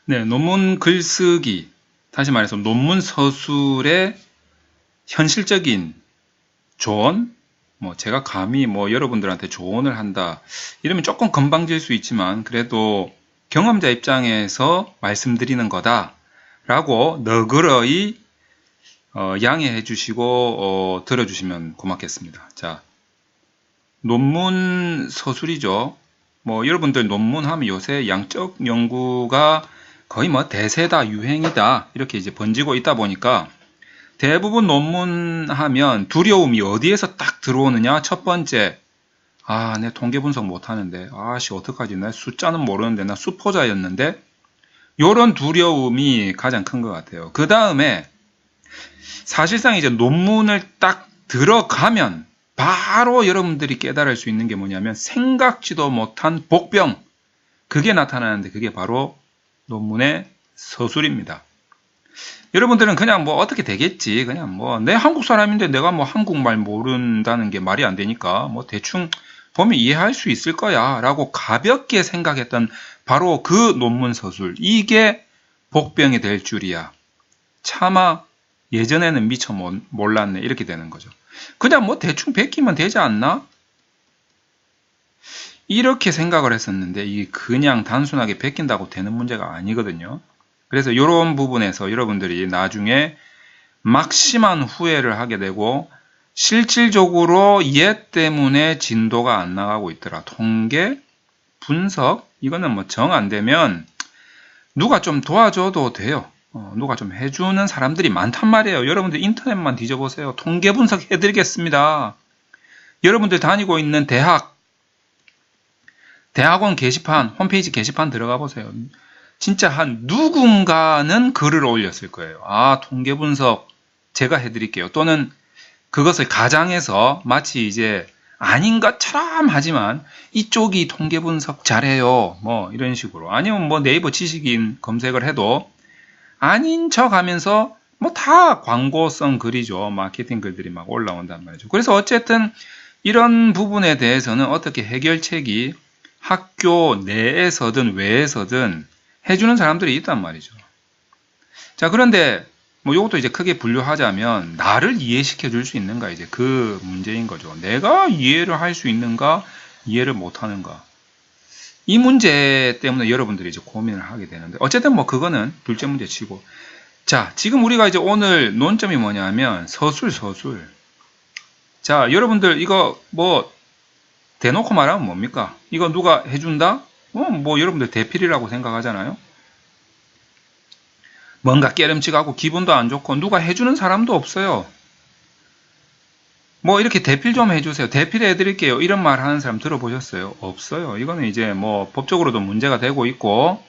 네, 논문 글쓰기, 다시 말해서 논문 서술의 현실적인 조언, 제가 감히 여러분들한테 조언을 한다, 이러면 조금 건방질 수 있지만, 그래도 경험자 입장에서 말씀드리는 거다라고 너그러이 양해해 주시고 들어주시면 고맙겠습니다. 자, 논문 서술이죠. 여러분들 논문 하면 요새 양적 연구가 거의 대세다, 유행이다, 이렇게 이제 번지고 있다 보니까 대부분 논문 하면 두려움이 어디에서 딱 들어오느냐? 첫 번째, 내 통계 분석 못하는데, 어떡하지? 나 숫자는 모르는데, 나 수포자였는데, 요런 두려움이 가장 큰 것 같아요. 그 다음에, 사실상 이제 논문을 딱 들어가면, 바로 여러분들이 깨달을 수 있는 게 뭐냐면, 생각지도 못한 복병. 그게 나타나는데, 그게 바로 논문의 서술입니다. 여러분들은 그냥 어떻게 되겠지. 그냥 내 한국 사람인데 내가 한국말 모른다는 게 말이 안 되니까 대충 보면 이해할 수 있을 거야 라고 가볍게 생각했던 바로 그 논문 서술. 이게 복병이 될 줄이야. 차마 예전에는 미처 몰랐네. 이렇게 되는 거죠. 그냥 대충 베끼면 되지 않나? 이렇게 생각을 했었는데 이게 그냥 단순하게 베낀다고 되는 문제가 아니거든요. 그래서 이런 부분에서 여러분들이 나중에 막심한 후회를 하게 되고 실질적으로 얘 때문에 진도가 안 나가고 있더라. 통계, 분석, 이거는 정 안 되면 누가 좀 도와줘도 돼요. 누가 좀 해주는 사람들이 많단 말이에요. 여러분들 인터넷만 뒤져보세요. 통계 분석 해드리겠습니다. 여러분들 다니고 있는 대학원 게시판, 홈페이지 게시판 들어가 보세요. 진짜 누군가는 글을 올렸을 거예요. 통계 분석 제가 해드릴게요. 또는 그것을 가장해서 마치 이제 아닌 것처럼 하지만 이쪽이 통계 분석 잘해요. 이런 식으로. 아니면 네이버 지식인 검색을 해도 아닌 척 하면서 다 광고성 글이죠. 마케팅 글들이 막 올라온단 말이죠. 그래서 어쨌든 이런 부분에 대해서는 어떻게 해결책이 학교 내에서든 외에서든 해주는 사람들이 있단 말이죠. 자, 그런데 이것도 이제 크게 분류하자면 나를 이해시켜 줄 수 있는가, 이제 그 문제인 거죠. 내가 이해를 할 수 있는가, 이해를 못 하는가. 이 문제 때문에 여러분들이 이제 고민을 하게 되는데, 어쨌든 그거는 둘째 문제 치고. 자, 지금 우리가 이제 오늘 논점이 뭐냐면 서술. 자, 여러분들 이거 대놓고 말하면 뭡니까? 이거 누가 해준다? 여러분들 대필이라고 생각하잖아요. 뭔가 깨름칙하고 기분도 안 좋고 누가 해주는 사람도 없어요. 이렇게 대필 좀 해주세요. 대필 해드릴게요. 이런 말 하는 사람 들어보셨어요? 없어요. 이거는 이제 법적으로도 문제가 되고 있고,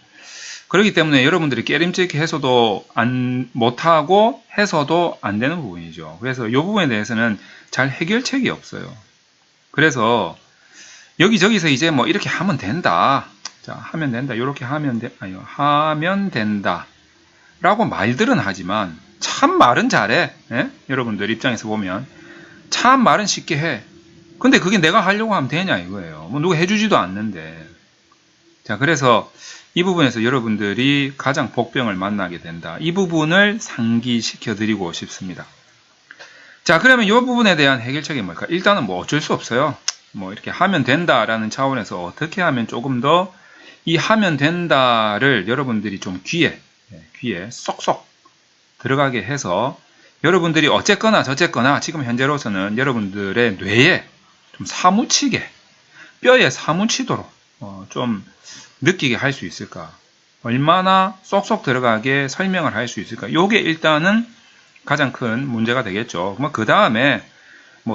그렇기 때문에 여러분들이 깨름칙 해서도 못하고 해서도 안 되는 부분이죠. 그래서 이 부분에 대해서는 잘 해결책이 없어요. 그래서 여기저기서 이제 이렇게 하면 된다. 자, 하면 된다. 이렇게 하면 된다. 라고 말들은 하지만, 참 말은 잘해. 예? 여러분들 입장에서 보면. 참 말은 쉽게 해. 근데 그게 내가 하려고 하면 되냐 이거예요. 누가 해주지도 않는데. 자, 그래서 이 부분에서 여러분들이 가장 복병을 만나게 된다. 이 부분을 상기시켜 드리고 싶습니다. 자, 그러면 이 부분에 대한 해결책이 뭘까? 일단은 어쩔 수 없어요. 이렇게 하면 된다라는 차원에서 어떻게 하면 조금 더 이 하면 된다를 여러분들이 좀 귀에 쏙쏙 들어가게 해서 여러분들이 어쨌거나 저쨌거나 지금 현재로서는 여러분들의 뇌에 좀 사무치게, 뼈에 사무치도록 좀 느끼게 할 수 있을까? 얼마나 쏙쏙 들어가게 설명을 할 수 있을까? 요게 일단은 가장 큰 문제가 되겠죠. 그 다음에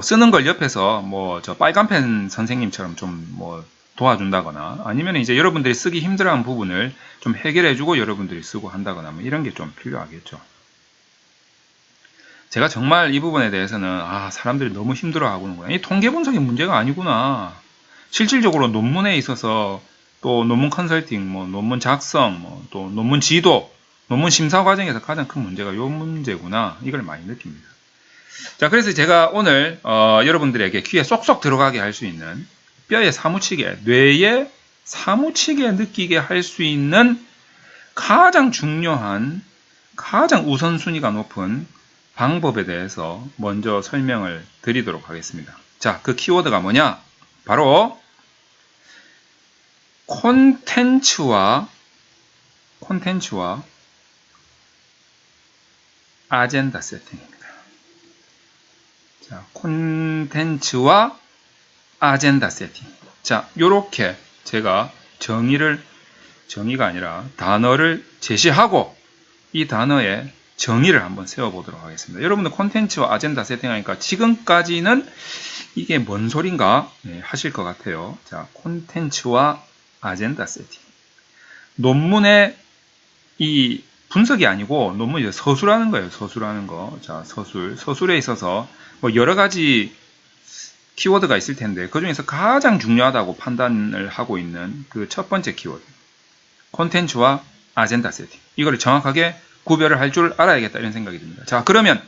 쓰는 걸 옆에서 저 빨간펜 선생님처럼 좀 도와준다거나, 아니면 이제 여러분들이 쓰기 힘들어하는 부분을 좀 해결해주고 여러분들이 쓰고 한다거나 이런 게 좀 필요하겠죠. 제가 정말 이 부분에 대해서는 사람들이 너무 힘들어하고는구나. 이 통계 분석이 문제가 아니구나. 실질적으로 논문에 있어서 또 논문 컨설팅, 논문 작성, 또 논문 지도, 논문 심사 과정에서 가장 큰 문제가 이 문제구나. 이걸 많이 느낍니다. 자, 그래서 제가 오늘 여러분들에게 귀에 쏙쏙 들어가게 할 수 있는, 뼈에 사무치게, 뇌에 사무치게 느끼게 할 수 있는 가장 중요한, 가장 우선순위가 높은 방법에 대해서 먼저 설명을 드리도록 하겠습니다. 자, 그 키워드가 뭐냐? 바로 콘텐츠와 아젠다 세팅입니다. 자, 콘텐츠와 아젠다 세팅. 자, 요렇게 제가 정의가 아니라 단어를 제시하고 이 단어의 정의를 한번 세워보도록 하겠습니다. 여러분들 콘텐츠와 아젠다 세팅하니까 지금까지는 이게 뭔 소린가 하실 것 같아요. 자, 콘텐츠와 아젠다 세팅. 논문의 이 분석이 아니고 논문이 서술하는 거예요. 서술하는 거. 자, 서술에 있어서 뭐 여러 가지 키워드가 있을 텐데 그 중에서 가장 중요하다고 판단을 하고 있는 그 첫 번째 키워드. 콘텐츠와 아젠다 세팅. 이거를 정확하게 구별을 할 줄 알아야겠다 이런 생각이 듭니다. 자, 그러면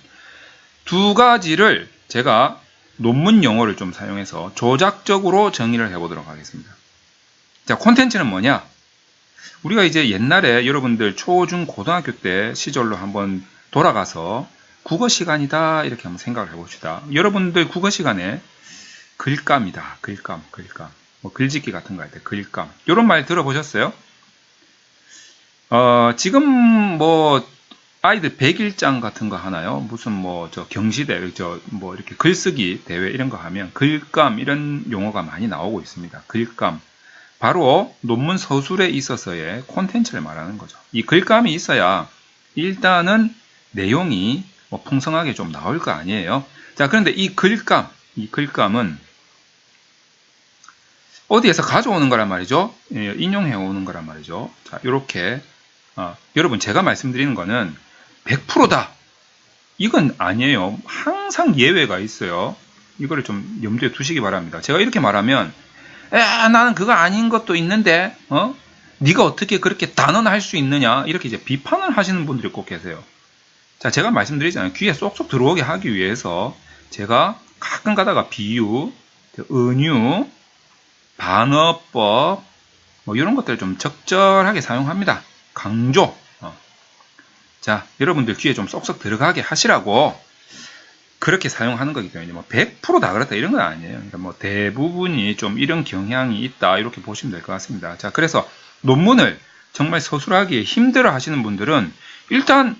두 가지를 제가 논문 용어를 좀 사용해서 조작적으로 정의를 해보도록 하겠습니다. 자, 콘텐츠는 뭐냐? 우리가 이제 옛날에 여러분들 초, 중, 고등학교 때 시절로 한번 돌아가서 국어 시간이다 이렇게 한번 생각을 해봅시다. 여러분들 국어 시간에 글감이다. 글감. 뭐 글짓기 같은 거 할 때 글감. 이런 말 들어보셨어요? 지금 뭐 아이들 100일장 같은 거 하나요? 무슨 뭐 저 경시대, 뭐 이렇게 글쓰기 대회 이런 거 하면 글감 이런 용어가 많이 나오고 있습니다. 글감. 바로 논문 서술에 있어서의 콘텐츠를 말하는 거죠. 이 글감이 있어야 일단은 내용이 뭐 풍성하게 좀 나올 거 아니에요. 자, 그런데 이 글감은 어디에서 가져오는 거란 말이죠. 예, 인용해 오는 거란 말이죠. 자, 이렇게 여러분 제가 말씀드리는 거는 100%다. 이건 아니에요. 항상 예외가 있어요. 이거를 좀 염두에 두시기 바랍니다. 제가 이렇게 말하면 나는 그거 아닌 것도 있는데 네가 어떻게 그렇게 단언할 수 있느냐 이렇게 이제 비판을 하시는 분들이 꼭 계세요. 자, 제가 말씀드리잖아요. 귀에 쏙쏙 들어오게 하기 위해서 제가 가끔 가다가 비유, 은유, 반어법 뭐 이런 것들을 좀 적절하게 사용합니다. 강조. 자, 여러분들 귀에 좀 쏙쏙 들어가게 하시라고 그렇게 사용하는 거기 때문에 뭐 100%다 그렇다 이런 건 아니에요. 그러니까 뭐 대부분이 좀 이런 경향이 있다 이렇게 보시면 될 것 같습니다. 자, 그래서 논문을 정말 서술하기 힘들어 하시는 분들은 일단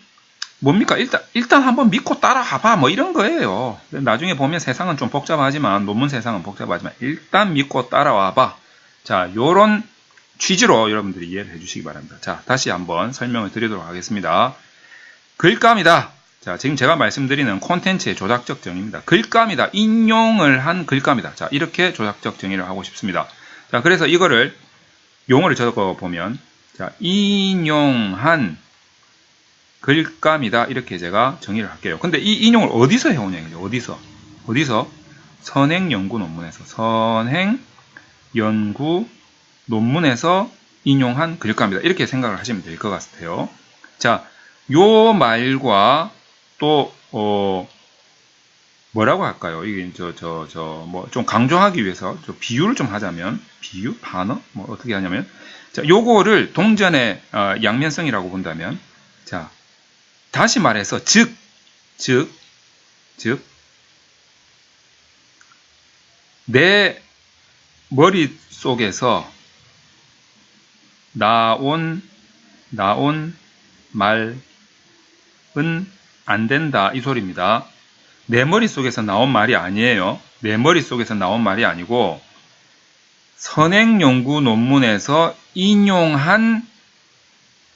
뭡니까? 일단 한번 믿고 따라가봐 뭐 이런 거예요. 나중에 보면 세상은 좀 복잡하지만 논문 세상은 복잡하지만 일단 믿고 따라와봐. 자, 요런 취지로 여러분들이 이해를 해주시기 바랍니다. 자, 다시 한번 설명을 드리도록 하겠습니다. 글감이다. 자, 지금 제가 말씀드리는 콘텐츠의 조작적 정의입니다. 글감이다. 인용을 한 글감이다. 자, 이렇게 조작적 정의를 하고 싶습니다. 자, 그래서 이거를 용어를 적어보면 자, 인용한 글감이다. 이렇게 제가 정의를 할게요. 근데 이 인용을 어디서 해오냐? 어디서? 선행연구 논문에서 인용한 글감이다. 이렇게 생각을 하시면 될 것 같아요. 자, 요 말과 또 뭐라고 할까요? 이게 뭐 좀 강조하기 위해서 비유를 좀 하자면 비유, 반어, 뭐 어떻게 하냐면 자, 요거를 동전의 양면성이라고 본다면 자, 다시 말해서 즉 내 머릿속에서 나온 말은 안 된다 이 소리입니다. 내 머릿속에서 나온 말이 아니에요. 내 머릿속에서 나온 말이 아니고 선행연구 논문에서 인용한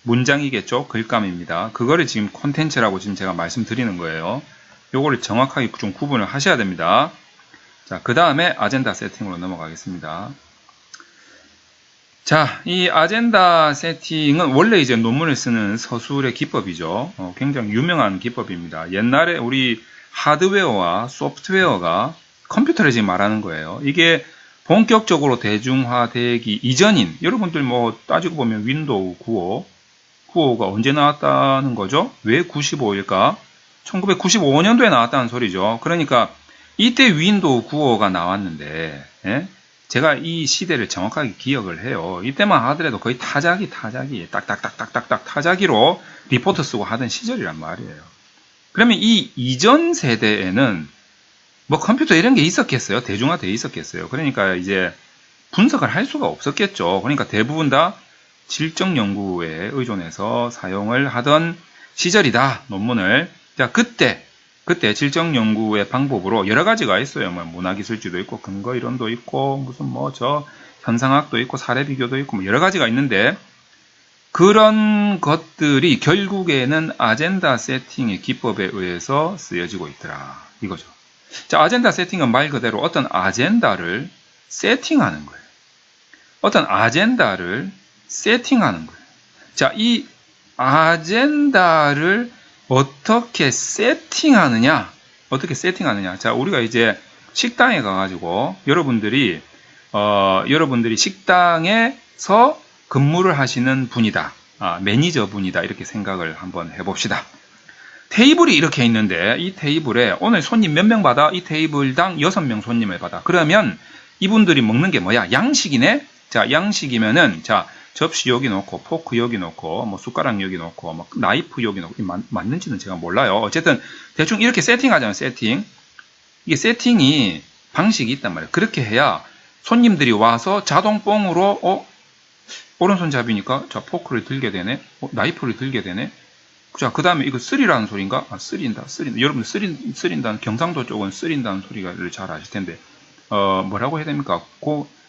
문장이겠죠. 글감입니다. 그거를 지금 콘텐츠라고 지금 제가 말씀드리는 거예요. 요거를 정확하게 좀 구분을 하셔야 됩니다. 자, 그 다음에 아젠다 세팅으로 넘어가겠습니다. 자, 이 아젠다 세팅은 원래 이제 논문을 쓰는 서술의 기법이죠. 굉장히 유명한 기법입니다. 옛날에 우리 하드웨어와 소프트웨어가 컴퓨터를 지금 말하는 거예요. 이게 본격적으로 대중화되기 이전인, 여러분들 뭐 따지고 보면 윈도우 95가 언제 나왔다는 거죠? 왜 95일까? 1995년도에 나왔다는 소리죠. 그러니까 이때 윈도우 95가 나왔는데, 예? 제가 이 시대를 정확하게 기억을 해요. 이때만 하더라도 거의 타자기 딱딱딱딱딱딱 타자기로 리포트 쓰고 하던 시절이란 말이에요. 그러면 이 이전 세대에는 뭐 컴퓨터 이런 게 있었겠어요? 대중화되어 있었겠어요? 그러니까 이제 분석을 할 수가 없었겠죠. 그러니까 대부분 다 질적 연구에 의존해서 사용을 하던 시절이다. 논문을. 자, 그때 질적 연구의 방법으로 여러 가지가 있어요. 뭐 문화기술지도 있고 근거 이론도 있고 무슨 뭐 저 현상학도 있고 사례 비교도 있고 뭐 여러 가지가 있는데 그런 것들이 결국에는 아젠다 세팅의 기법에 의해서 쓰여지고 있더라. 이거죠. 자, 아젠다 세팅은 말 그대로 어떤 아젠다를 세팅하는 거예요. 어떤 아젠다를 세팅하는 거예요. 자, 이 아젠다를 어떻게 세팅하느냐? 어떻게 세팅하느냐? 자, 우리가 이제 식당에 가가지고 여러분들이 식당에서 근무를 하시는 분이다. 매니저 분이다. 이렇게 생각을 한번 해봅시다. 테이블이 이렇게 있는데 이 테이블에 오늘 손님 몇 명 받아? 이 테이블당 6명 손님을 받아. 그러면 이분들이 먹는 게 뭐야? 양식이네? 자, 양식이면은 자, 접시 여기 놓고 포크 여기 놓고 뭐 숟가락 여기 놓고 뭐 나이프 여기 놓고 맞는지는 제가 몰라요. 어쨌든 대충 이렇게 세팅하잖아요. 세팅. 이게 세팅이 방식이 있단 말이에요. 그렇게 해야 손님들이 와서 자동 뽕으로 오른손잡이니까 자 포크를 들게 되네. 나이프를 들게 되네. 자, 그 다음에 이거 쓰리라는 소리인가? 쓰린다. 여러분들 쓰린다는 경상도 쪽은 쓰린다는 소리를 잘 아실 텐데 뭐라고 해야 됩니까?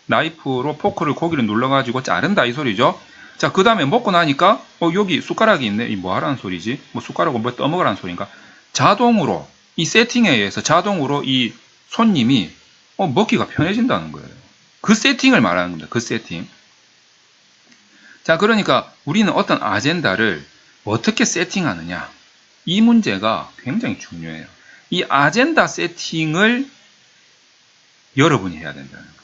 나이프로 포크를 고기를 눌러가지고 자른다 이 소리죠. 자, 그 다음에 먹고 나니까 여기 숟가락이 있네. 이 뭐 하라는 소리지? 뭐 숟가락을 뭐 떠먹으라는 소리인가? 자동으로 이 세팅에 의해서 자동으로 이 손님이 먹기가 편해진다는 거예요. 그 세팅을 말하는 겁니다. 그 세팅. 자, 그러니까 우리는 어떤 아젠다를 어떻게 세팅하느냐? 이 문제가 굉장히 중요해요. 이 아젠다 세팅을 여러분이 해야 된다는 거예요.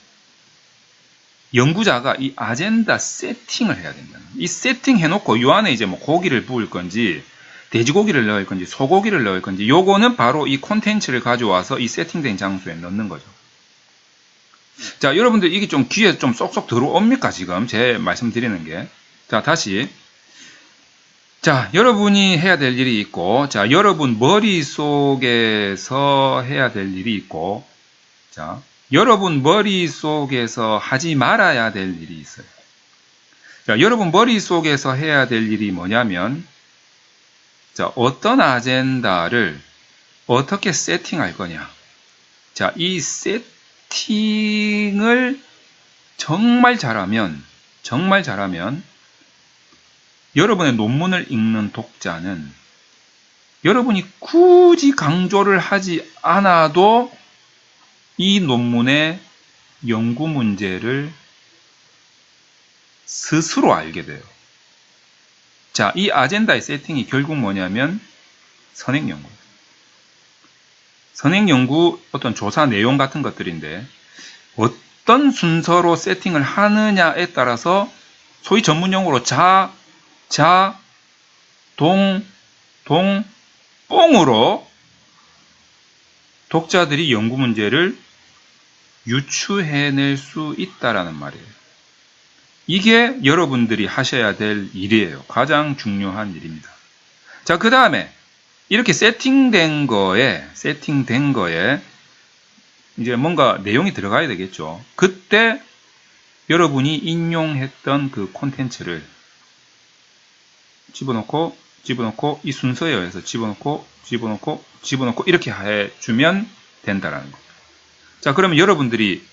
연구자가 이 아젠다 세팅을 해야 된다는 거예요. 이 세팅 해놓고 요 안에 이제 뭐 고기를 부을 건지 돼지고기를 넣을 건지 소고기를 넣을 건지 요거는 바로 이 콘텐츠를 가져와서 이 세팅된 장소에 넣는 거죠. 자, 여러분들 이게 좀 귀에 좀 쏙쏙 들어옵니까? 지금 제 말씀드리는 게. 자, 다시. 자, 여러분이 해야 될 일이 있고, 자, 여러분 머릿속에서 해야 될 일이 있고, 자, 여러분 머릿속에서 하지 말아야 될 일이 있어요. 자, 여러분 머릿속에서 해야 될 일이 뭐냐면, 자, 어떤 아젠다를 어떻게 세팅할 거냐. 자, 이 세팅을 정말 잘하면, 여러분의 논문을 읽는 독자는 여러분이 굳이 강조를 하지 않아도 이 논문의 연구 문제를 스스로 알게 돼요. 자, 이 아젠다의 세팅이 결국 뭐냐면 선행연구. 선행연구 어떤 조사 내용 같은 것들인데 어떤 순서로 세팅을 하느냐에 따라서 소위 전문용어로 뽕으로 독자들이 연구 문제를 유추해낼 수 있다라는 말이에요. 이게 여러분들이 하셔야 될 일이에요. 가장 중요한 일입니다. 자, 그 다음에 이렇게 세팅된 거에 이제 뭔가 내용이 들어가야 되겠죠. 그때 여러분이 인용했던 그 콘텐츠를 집어넣고 이 순서에 의해서 집어넣고 이렇게 해주면 된다라는 거. 자, 그러면 여러분들이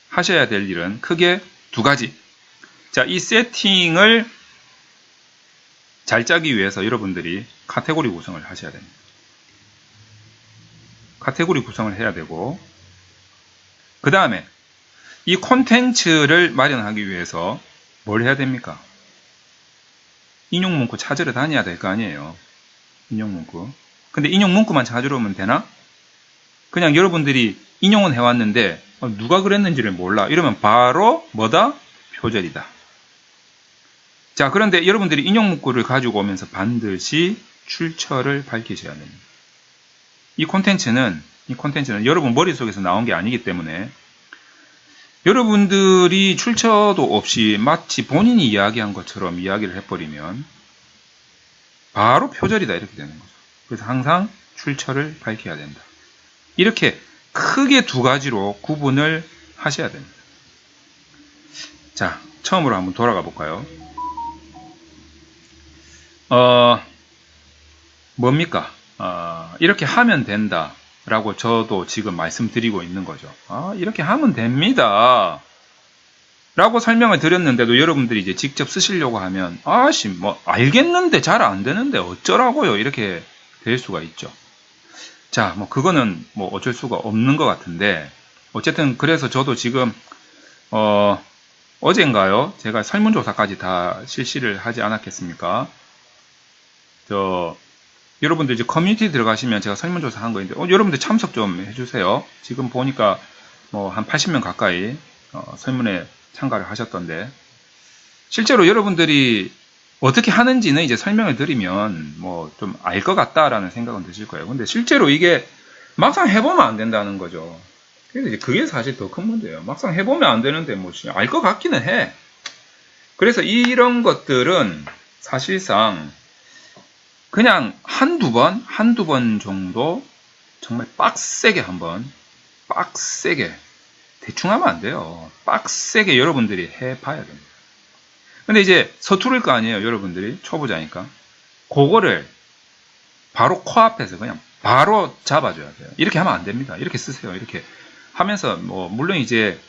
하셔야 될 일은 크게 두 가지. 자, 이 세팅을 잘 짜기 위해서 여러분들이 카테고리 구성을 하셔야 됩니다. 카테고리 구성을 해야 되고, 그 다음에 이 콘텐츠를 마련하기 위해서 뭘 해야 됩니까? 인용 문구 찾으러 다녀야 될 거 아니에요. 인용 문구. 근데 인용 문구만 찾으러 오면 되나? 그냥 여러분들이 인용은 해왔는데 누가 그랬는지를 몰라. 이러면 바로 뭐다? 표절이다. 자, 그런데 여러분들이 인용 문구를 가지고 오면서 반드시 출처를 밝히셔야 됩니다. 이 콘텐츠는 여러분 머릿속에서 나온 게 아니기 때문에 여러분들이 출처도 없이 마치 본인이 이야기한 것처럼 이야기를 해버리면 바로 표절이다 이렇게 되는 거죠. 그래서 항상 출처를 밝혀야 된다. 이렇게 크게 두 가지로 구분을 하셔야 됩니다. 자, 처음으로 한번 돌아가 볼까요? 뭡니까? 이렇게 하면 된다 라고 저도 지금 말씀드리고 있는 거죠. 이렇게 하면 됩니다 라고 설명을 드렸는데도 여러분들이 이제 직접 쓰시려고 하면 뭐 알겠는데 잘 안 되는데 어쩌라고요 이렇게 될 수가 있죠. 자, 뭐 그거는 뭐 어쩔 수가 없는 것 같은데 어쨌든 그래서 저도 지금 어젠가요 제가 설문조사까지 다 실시를 하지 않았겠습니까? 여러분들 이제 커뮤니티 들어가시면 제가 설문조사 한 거인데 여러분들 참석 좀 해주세요. 지금 보니까 뭐 한 80명 가까이 설문에 참가를 하셨던데 실제로 여러분들이 어떻게 하는지는 이제 설명을 드리면 뭐 좀 알 것 같다라는 생각은 드실 거예요. 근데 실제로 이게 막상 해보면 안 된다는 거죠. 그래서 이제 그게 사실 더 큰 문제예요. 막상 해보면 안 되는데 뭐 알 것 같기는 해. 그래서 이런 것들은 사실상 그냥 한두 번 정도 정말 빡세게 빡세게 대충 하면 안 돼요. 빡세게 여러분들이 해봐야 됩니다. 근데 이제 서투를 거 아니에요. 여러분들이 초보자니까. 그거를 바로 코앞에서 그냥 바로 잡아줘야 돼요. 이렇게 하면 안 됩니다. 이렇게 쓰세요. 이렇게 하면서 뭐 물론 이제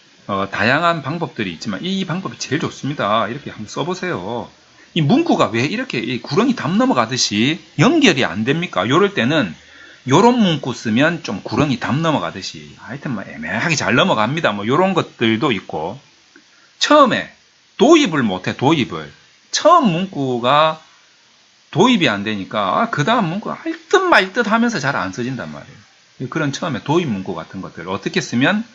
다양한 방법들이 있지만 이 방법이 제일 좋습니다. 이렇게 한번 써보세요. 이 문구가 왜 이렇게 이 구렁이 담 넘어가듯이 연결이 안 됩니까? 요럴 때는 요런 문구 쓰면 좀 구렁이 담 넘어가듯이 하여튼 뭐 애매하게 잘 넘어갑니다. 뭐 요런 것들도 있고 처음에 도입을 못해 도입을 처음 문구가 도입이 안 되니까 그 다음 문구가 할 듯 말 듯 하면서 잘 안 써진단 말이에요. 그런 처음에 도입 문구 같은 것들 어떻게 쓰면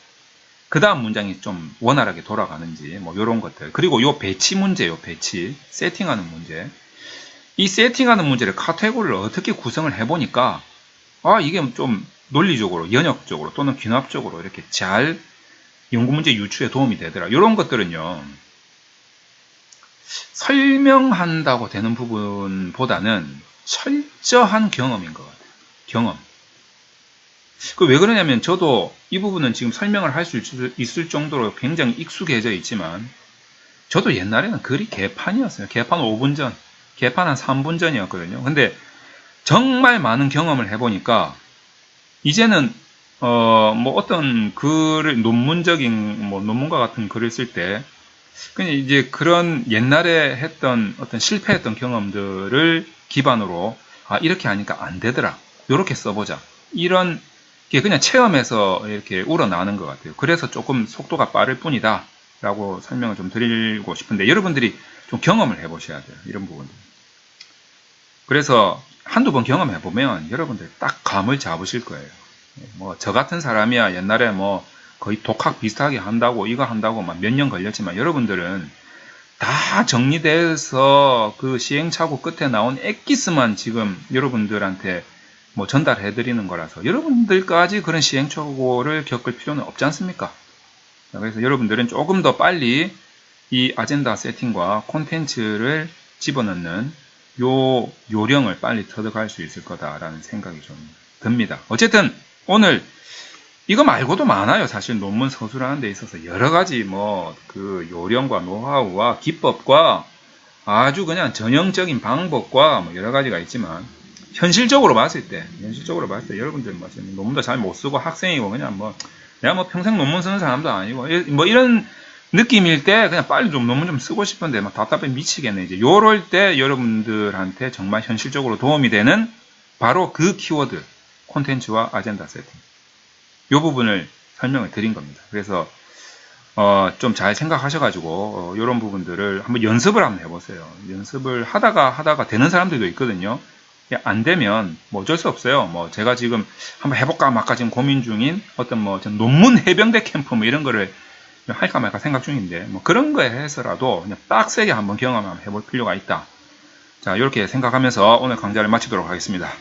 그 다음 문장이 좀 원활하게 돌아가는지 뭐 요런 것들 그리고 요 배치 문제요. 배치 세팅하는 문제 이 세팅하는 문제를 카테고리를 어떻게 구성을 해보니까 이게 좀 논리적으로 연역적으로 또는 귀납적으로 이렇게 잘 연구문제 유추에 도움이 되더라. 요런 것들은요 설명한다고 되는 부분보다는 철저한 경험인 것 같아요. 경험. 왜 그러냐면 저도 이 부분은 지금 설명을 할 수 있을 정도로 굉장히 익숙해져 있지만 저도 옛날에는 글이 개판이었어요. 개판 5분 전, 개판 한 3분 전이었거든요. 근데 정말 많은 경험을 해보니까 이제는 뭐 어떤 글을 논문적인 뭐 논문과 같은 글을 쓸 때 그냥 이제 그런 옛날에 했던 어떤 실패했던 경험들을 기반으로 이렇게 하니까 안 되더라. 이렇게 써보자. 이런 게 그냥 체험에서 이렇게 우러나는 것 같아요. 그래서 조금 속도가 빠를 뿐이다. 라고 설명을 좀 드리고 싶은데 여러분들이 좀 경험을 해보셔야 돼요. 이런 부분들. 그래서 한두 번 경험해보면 여러분들 딱 감을 잡으실 거예요. 뭐 저 같은 사람이야 옛날에 뭐 거의 독학 비슷하게 한다고 이거 한다고 막 몇 년 걸렸지만 여러분들은 다 정리돼서 그 시행착오 끝에 나온 엑기스만 지금 여러분들한테 뭐 전달해 드리는 거라서 여러분들까지 그런 시행착오를 겪을 필요는 없지 않습니까? 그래서 여러분들은 조금 더 빨리 이 아젠다 세팅과 콘텐츠를 집어넣는 요 요령을 빨리 터득할 수 있을 거다라는 생각이 좀 듭니다. 어쨌든 오늘 이거 말고도 많아요. 사실 논문 서술하는 데 있어서 여러 가지 뭐 그 요령과 노하우와 기법과 아주 그냥 전형적인 방법과 뭐 여러 가지가 있지만 현실적으로 봤을 때 여러분들 뭐 논문도 잘 못 쓰고 학생이고 그냥 뭐 내가 뭐 평생 논문 쓰는 사람도 아니고 뭐 이런 느낌일 때 그냥 빨리 좀 논문 좀 쓰고 싶은데 막 답답해 미치겠네. 이제 요럴 때 여러분들한테 정말 현실적으로 도움이 되는 바로 그 키워드 콘텐츠와 아젠다 세팅 요 부분을 설명을 드린 겁니다. 그래서 좀 잘 생각하셔가지고 이런 부분들을 한번 연습을 한번 해보세요. 연습을 하다가 되는 사람들도 있거든요. 안 되면 뭐 어쩔 수 없어요. 뭐 제가 지금 한번 해볼까 말까 지금 고민 중인 어떤 뭐 논문 해병대 캠프 뭐 이런 거를 할까 말까 생각 중인데 뭐 그런 거에 해서라도 그냥 빡세게 한번 경험 한번 해볼 필요가 있다. 자 이렇게 생각하면서 오늘 강좌를 마치도록 하겠습니다.